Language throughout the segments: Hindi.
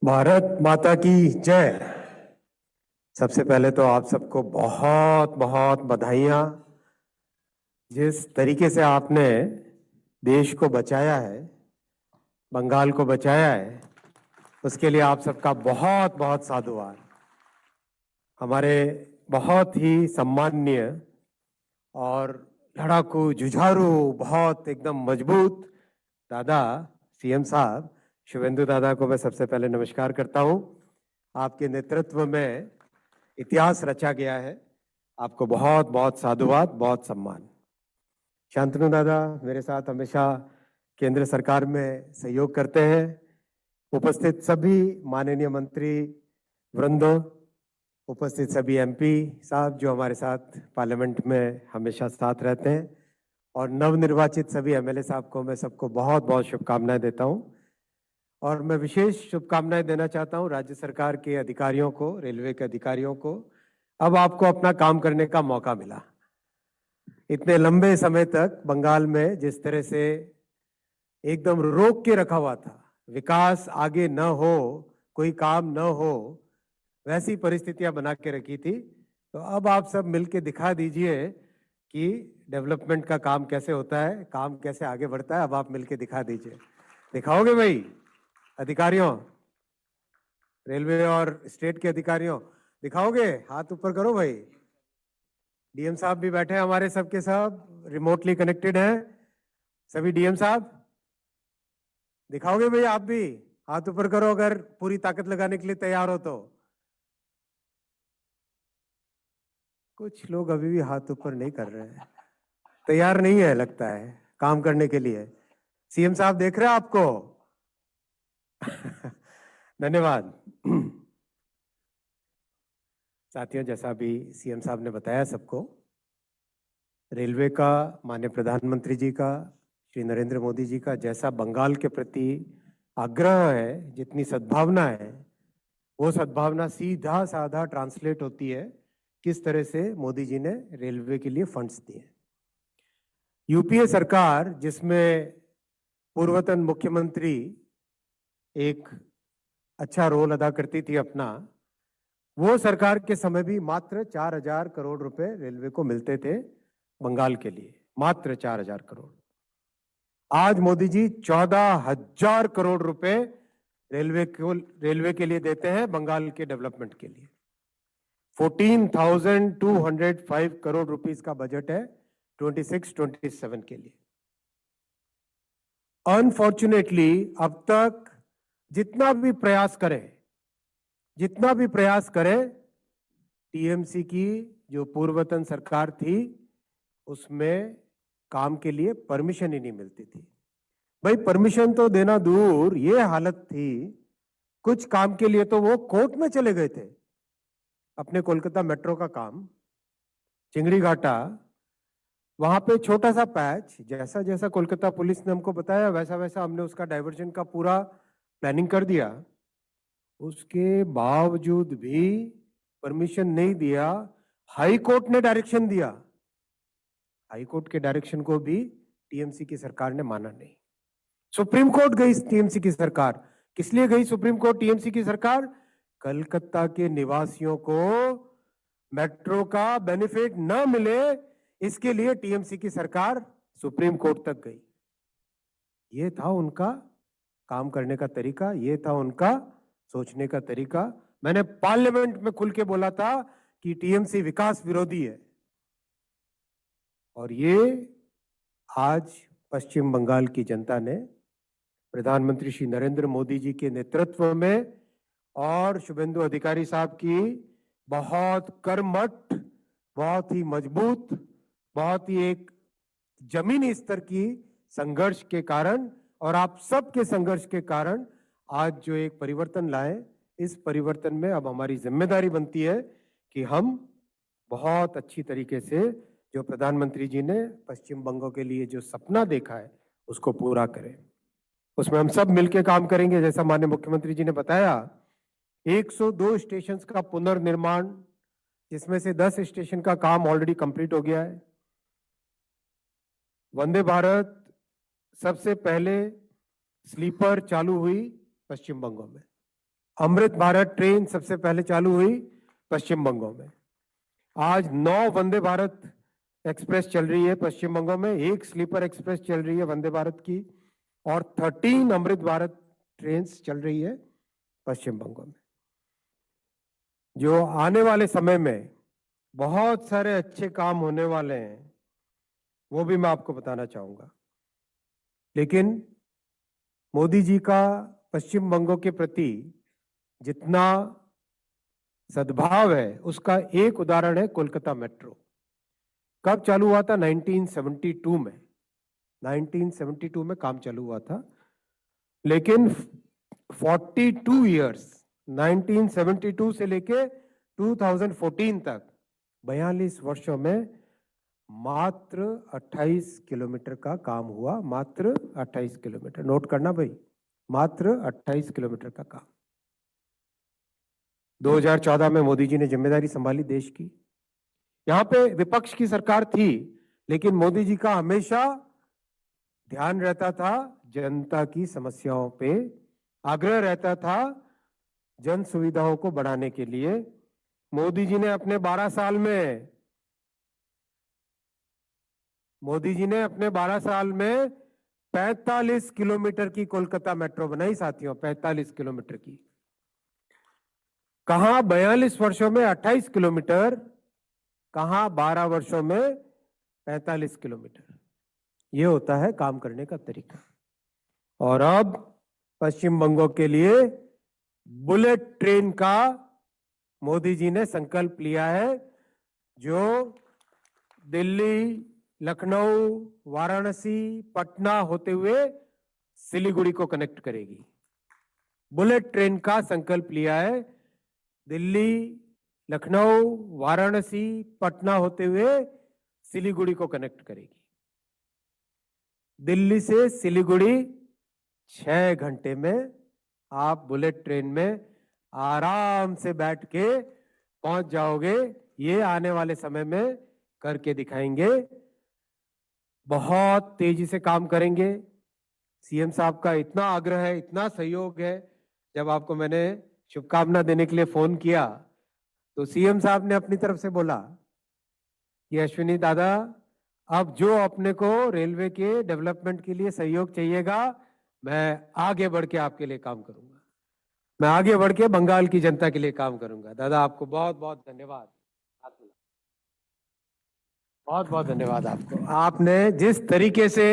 भारत माता की जय। सबसे पहले तो आप सबको बहुत बहुत बधाइयाँ। जिस तरीके से आपने देश को बचाया है, बंगाल को बचाया है, उसके लिए आप सबका बहुत बहुत साधुवाद। हमारे बहुत ही सम्माननीय और लड़ाकू जुझारू, बहुत एकदम मजबूत दादा सीएम साहब शुभेंदु दादा को मैं सबसे पहले नमस्कार करता हूं। आपके नेतृत्व में इतिहास रचा गया है। आपको बहुत बहुत साधुवाद, बहुत सम्मान। शांतनु दादा मेरे साथ हमेशा केंद्र सरकार में सहयोग करते हैं। उपस्थित सभी माननीय मंत्री वृंदो, उपस्थित सभी एमपी साहब जो हमारे साथ पार्लियामेंट में हमेशा साथ रहते हैं, और नवनिर्वाचित सभी एमएलए साहब को मैं सबको बहुत बहुत शुभकामनाएं देता हूं। और मैं विशेष शुभकामनाएं देना चाहता हूं राज्य सरकार के अधिकारियों को, रेलवे के अधिकारियों को। अब आपको अपना काम करने का मौका मिला। इतने लंबे समय तक बंगाल में जिस तरह से एकदम रोक के रखा हुआ था, विकास आगे न हो, कोई काम न हो, वैसी परिस्थितियां बना के रखी थी। तो अब आप सब मिलके दिखा दीजिए कि डेवलपमेंट का काम कैसे होता है, काम कैसे आगे बढ़ता है। अब आप मिलके दिखा दीजिए। दिखाओगे भाई अधिकारियों, रेलवे और स्टेट के अधिकारियों? दिखाओगे? हाथ ऊपर करो भाई। डीएम साहब भी बैठे हैं हमारे, सबके सब रिमोटली कनेक्टेड हैं। सभी डीएम साहब दिखाओगे भाई? आप भी हाथ ऊपर करो अगर पूरी ताकत लगाने के लिए तैयार हो तो। कुछ लोग अभी भी हाथ ऊपर नहीं कर रहे हैं, तैयार नहीं है लगता है काम करने के लिए। सीएम साहब देख रहे हैं आपको। धन्यवाद। साथियों, जैसा भी सीएम साहब ने बताया सबको, रेलवे का, माननीय प्रधानमंत्री जी का, श्री नरेंद्र मोदी जी का जैसा बंगाल के प्रति आग्रह है, जितनी सद्भावना है, वो सद्भावना सीधा साधा ट्रांसलेट होती है किस तरह से मोदी जी ने रेलवे के लिए फंड्स दिए। यूपीए सरकार, जिसमें पूर्वतन मुख्यमंत्री एक अच्छा रोल अदा करती थी अपना, वो सरकार के समय भी मात्र 4,000 करोड़ रुपए रेलवे को मिलते थे बंगाल के लिए, मात्र 4,000 करोड़। आज मोदी जी 14,000 करोड़ रुपए रेलवे के लिए देते हैं बंगाल के डेवलपमेंट के लिए। 14,205 करोड़ रुपीस का बजट है 26-27 के लिए। अनफॉर्चुनेटली अब तक जितना भी प्रयास करें, टीएमसी की जो पूर्वतन सरकार थी, उसमें काम के लिए परमिशन ही नहीं मिलती थी। भाई परमिशन तो देना दूर, ये हालत थी, कुछ काम के लिए तो वो कोर्ट में चले गए थे। अपने कोलकाता मेट्रो का काम, चिंगड़ी घाटा, वहां पे छोटा सा पैच, जैसा जैसा कोलकाता पुलिस ने हमको बताया वैसा वैसा हमने उसका डाइवर्जन का पूरा प्लानिंग कर दिया। उसके बावजूद भी परमिशन नहीं दिया। हाई कोर्ट ने डायरेक्शन दिया, हाई कोर्ट के डायरेक्शन को भी टीएमसी की सरकार ने माना नहीं। सुप्रीम कोर्ट गई टीएमसी की सरकार। किस लिए गई सुप्रीम कोर्ट टीएमसी की सरकार? कलकत्ता के निवासियों को मेट्रो का बेनिफिट न मिले, इसके लिए टीएमसी की सरकार सुप्रीम कोर्ट तक गई। ये था उनका काम करने का तरीका, ये था उनका सोचने का तरीका। मैंने पार्लियामेंट में खुल के बोला था कि टीएमसी विकास विरोधी है, और ये आज पश्चिम बंगाल की जनता ने प्रधानमंत्री श्री नरेंद्र मोदी जी के नेतृत्व में और शुभेंदु अधिकारी साहब की बहुत कर्मठ, बहुत ही मजबूत, बहुत ही एक जमीनी स्तर की संघर्ष के कारण, और आप सबके संघर्ष के कारण आज जो एक परिवर्तन लाए, इस परिवर्तन में अब हमारी जिम्मेदारी बनती है कि हम बहुत अच्छी तरीके से जो प्रधानमंत्री जी ने पश्चिम बंगाल के लिए जो सपना देखा है उसको पूरा करें। उसमें हम सब मिलकर काम करेंगे। जैसा माननीय मुख्यमंत्री जी ने बताया, 102 स्टेशन का पुनर्निर्माण, जिसमें से 10 स्टेशन का काम ऑलरेडी कंप्लीट हो गया है। वंदे भारत सबसे पहले स्लीपर चालू हुई पश्चिम बंगाल में, अमृत भारत ट्रेन सबसे पहले चालू हुई पश्चिम बंगाल में। आज 9 वंदे भारत एक्सप्रेस चल रही है पश्चिम बंगाल में, 1 स्लीपर एक्सप्रेस चल रही है वंदे भारत की, और 13 अमृत भारत ट्रेन चल रही है पश्चिम बंगाल में। जो आने वाले समय में बहुत सारे अच्छे काम होने वाले हैं, वो भी मैं आपको बताना चाहूंगा। लेकिन मोदी जी का पश्चिम बंगाल के प्रति जितना सद्भाव है, उसका एक उदाहरण है कोलकाता मेट्रो। कब चालू हुआ था? 1972 में। 1972 में काम चालू हुआ था, लेकिन 42 इयर्स, 1972 से लेके 2014 तक 42 वर्षों में मात्र 28 किलोमीटर का काम हुआ। मात्र 28 किलोमीटर, नोट करना भाई, मात्र 28 किलोमीटर का काम। 2014 में मोदी जी ने जिम्मेदारी संभाली देश की। यहां पे विपक्ष की सरकार थी, लेकिन मोदी जी का हमेशा ध्यान रहता था जनता की समस्याओं पे, आग्रह रहता था जन सुविधाओं को बढ़ाने के लिए। मोदी जी ने अपने 12 साल में 45 किलोमीटर की कोलकाता मेट्रो बनाई साथियों, 45 किलोमीटर की। कहां 42 वर्षों में 28 किलोमीटर, कहां 12 वर्षों में 45 किलोमीटर। ये होता है काम करने का तरीका। और अब पश्चिम बंगाल के लिए बुलेट ट्रेन का मोदी जी ने संकल्प लिया है, जो दिल्ली, लखनऊ, वाराणसी, पटना होते हुए सिलीगुड़ी को कनेक्ट करेगी। बुलेट ट्रेन का संकल्प लिया है, दिल्ली, लखनऊ, वाराणसी, पटना होते हुए सिलीगुड़ी को कनेक्ट करेगी। दिल्ली से सिलीगुड़ी 6 घंटे में आप बुलेट ट्रेन में आराम से बैठ के पहुंच जाओगे। ये आने वाले समय में करके दिखाएंगे। बहुत तेजी से काम करेंगे। सीएम साहब का इतना आग्रह है, इतना सहयोग है। जब आपको मैंने शुभकामना देने के लिए फोन किया, तो सीएम साहब ने अपनी तरफ से बोला कि अश्विनी दादा, अब जो अपने को रेलवे के डेवलपमेंट के लिए सहयोग चाहिएगा, मैं आगे बढ़ के आपके लिए काम करूंगा। मैं आगे बढ़ के बंगाल की जनता के लिए काम करूंगा। दादा, आपको बहुत बहुत धन्यवाद। बहुत बहुत धन्यवाद आपको। आपने जिस तरीके से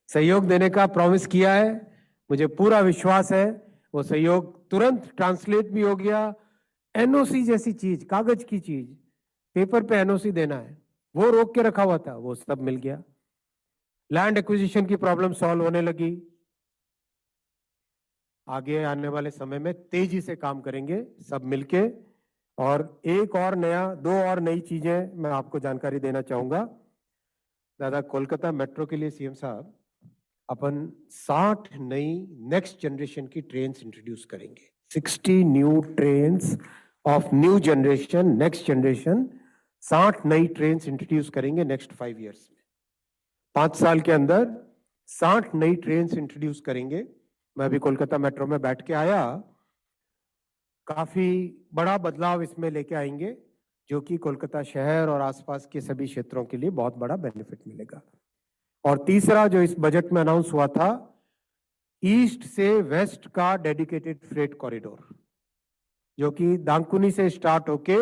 सहयोग देने का प्रॉमिस किया है, मुझे पूरा विश्वास है वो सहयोग तुरंत ट्रांसलेट भी हो गया। एनओसी जैसी चीज, कागज की चीज, पेपर पे एनओसी देना है, वो रोक के रखा हुआ था, वो सब मिल गया। लैंड एक्विजिशन की प्रॉब्लम सॉल्व होने लगी। आगे आने वाले समय में तेजी से काम करेंगे सब मिलके। और एक और नया, 2 और नई चीजें मैं आपको जानकारी देना चाहूंगा। दादा, कोलकाता मेट्रो के लिए सीएम साहब अपन 60 नई नेक्स्ट जनरेशन की ट्रेन्स इंट्रोड्यूस करेंगे। 60 new trains of new generation, next generation, 60 नई ट्रेन्स इंट्रोड्यूस करेंगे नेक्स्ट 5 इयर्स में। 5 साल के अंदर 60 नई ट्रेन्स इंट्रोड्यूस करेंगे। मैं अभी कोलकाता मेट्रो में बैठ के आया, काफी बड़ा बदलाव इसमें लेके आएंगे, जो कि कोलकाता शहर और आसपास के सभी क्षेत्रों के लिए बहुत बड़ा बेनिफिट मिलेगा। और तीसरा जो इस बजट में अनाउंस हुआ था, ईस्ट से वेस्ट का डेडिकेटेड फ्रेट कॉरिडोर, जो कि दांकुनी से स्टार्ट होके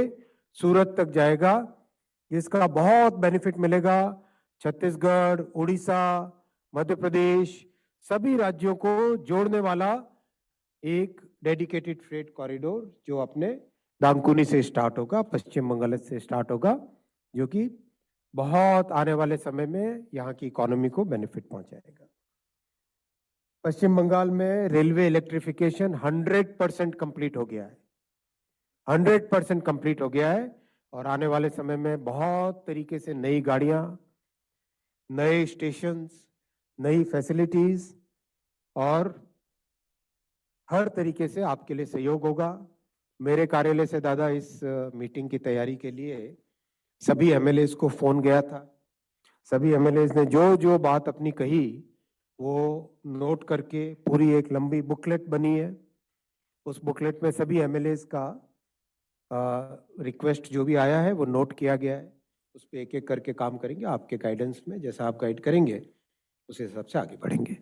सूरत तक जाएगा, जिसका बहुत बेनिफिट मिलेगा छत्तीसगढ़, उड़ीसा, मध्य प्रदेश, सभी राज्यों को जोड़ने वाला एक डेडिकेटेड फ्रेट कॉरिडोर, जो अपने दांकुनी से स्टार्ट होगा, पश्चिम बंगाल से स्टार्ट होगा, जो कि बहुत आने वाले समय में यहाँ की इकोनॉमी को बेनिफिट पहुंचाएगा। पश्चिम बंगाल में रेलवे इलेक्ट्रिफिकेशन 100% कंप्लीट हो गया है। 100% कंप्लीट हो गया है। और आने वाले समय में बहुत तरीके से नई गाड़ियां, नए स्टेशंस, नई फैसिलिटीज और हर तरीके से आपके लिए सहयोग होगा। मेरे कार्यालय से दादा इस मीटिंग की तैयारी के लिए सभी एमएलएस को फोन गया था। सभी एमएलएस ने जो जो बात अपनी कही वो नोट करके पूरी एक लंबी बुकलेट बनी है, उस बुकलेट में सभी एमएलएस का रिक्वेस्ट जो भी आया है वो नोट किया गया है। उस पर एक एक करके काम करेंगे आपके गाइडेंस में, जैसा आप गाइड करेंगे उस हिसाब से आगे बढ़ेंगे।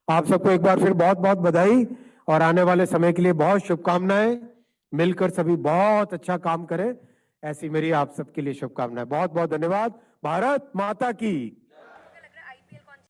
आप सबको एक बार फिर बहुत बहुत बधाई और आने वाले समय के लिए बहुत शुभकामनाएं। मिलकर सभी बहुत अच्छा काम करें, ऐसी मेरी आप सबके लिए शुभकामनाएं। बहुत बहुत धन्यवाद। भारत माता की।